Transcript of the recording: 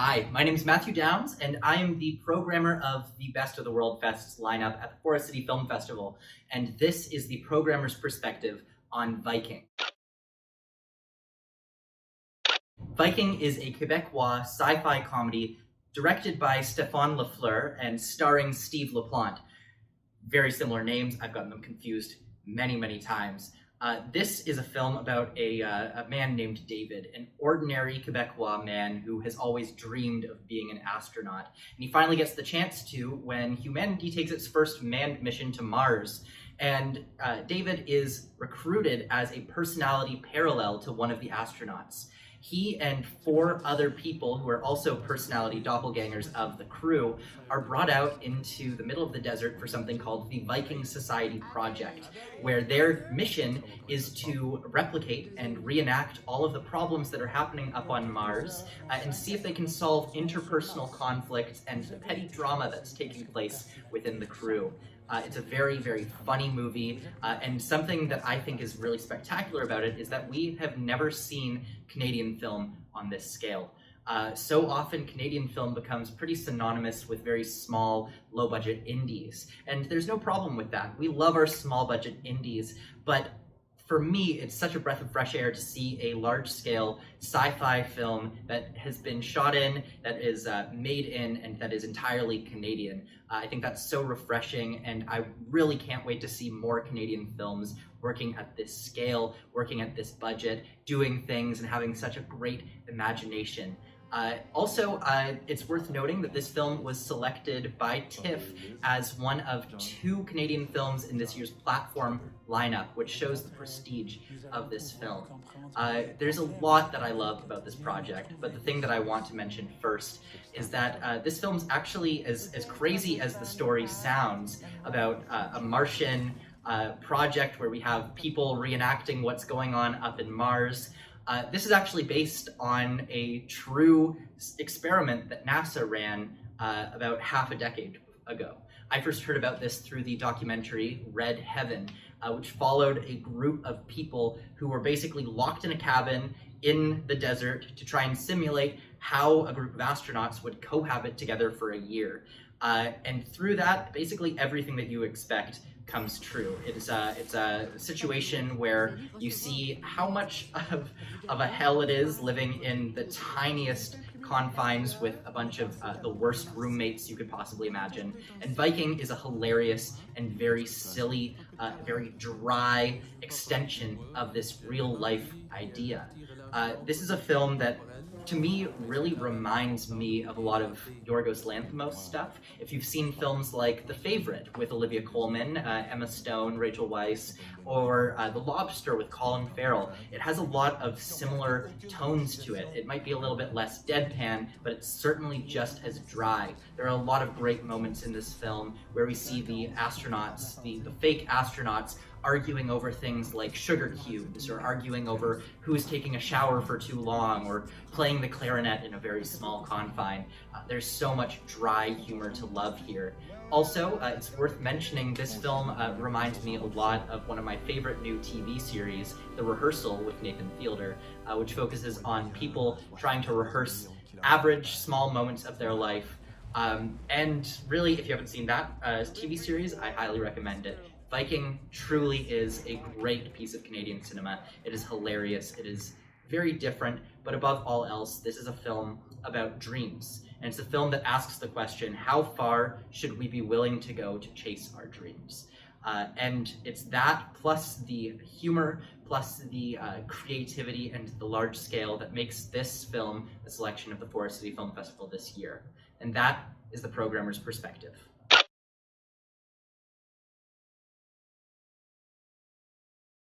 Hi, my name is Matthew Downs, and I am the programmer of the Best of the World Fest's lineup at the Forest City Film Festival, and this is the programmer's perspective on Viking. Viking is a Quebecois sci-fi comedy directed by Stéphane Lafleur and starring Steve LaPlante. Very similar names, I've gotten them confused many times. This is a film about a man named David, an ordinary Quebecois man who has always dreamed of being an astronaut. And he finally gets the chance to when humanity takes its first manned mission to Mars. And David is recruited as a personality parallel to one of the astronauts. He and 4 other people who are also personality doppelgangers of the crew are brought out into the middle of the desert for something called the Viking Society Project, where their mission is to replicate and reenact all of the problems that are happening up on Mars and see if they can solve interpersonal conflicts and the petty drama that's taking place within the crew. It's a very funny movie, and something that I think is really spectacular about it is that we have never seen Canadian film on this scale. So often Canadian film becomes pretty synonymous with very small, low-budget indies, and there's no problem with that. We love our small-budget indies, but for me, it's such a breath of fresh air to see a large-scale sci-fi film that has been shot in, that is made in, and that is entirely Canadian. I think that's so refreshing, and I really can't wait to see more Canadian films working at this scale, working at this budget, doing things and having such a great imagination. Also, it's worth noting that this film was selected by TIFF as one of 2 Canadian films in this year's platform lineup, which shows the prestige of this film. There's a lot that I love about this project, but the thing that I want to mention first is that this film's actually as crazy as the story sounds about a Martian project where we have people reenacting what's going on up in Mars. This is actually based on a true experiment that NASA ran about half a decade ago. I first heard about this through the documentary Red Heaven, which followed a group of people who were basically locked in a cabin in the desert to try and simulate how a group of astronauts would cohabit together for a year. And through that, basically everything that you expect comes true. It's a situation where you see how much of a hell it is living in the tiniest confines with a bunch of the worst roommates you could possibly imagine. And Viking is a hilarious and very silly, very dry extension of this real life idea. This is a film that to me really reminds me of a lot of Yorgos Lanthimos stuff. If you've seen films like The Favourite with Olivia Colman, Emma Stone, Rachel Weisz, or The Lobster with Colin Farrell, it has a lot of similar tones to it. It might be a little bit less deadpan, but it's certainly just as dry. There are a lot of great moments in this film where we see the astronauts, the fake astronauts, arguing over things like sugar cubes, or arguing over who's taking a shower for too long, or playing the clarinet in a very small confine. There's so much dry humor to love here. Also, it's worth mentioning this film reminds me a lot of one of my favorite new TV series, The Rehearsal with Nathan Fielder, which focuses on people trying to rehearse average, small moments of their life. And really, if you haven't seen that TV series, I highly recommend it. Viking truly is a great piece of Canadian cinema. It is hilarious, it is very different, but above all else, this is a film about dreams. And it's a film that asks the question, how far should we be willing to go to chase our dreams? And it's that, plus the humor, plus the creativity and the large scale that makes this film a selection of the Forest City Film Festival this year. And that is the programmer's perspective.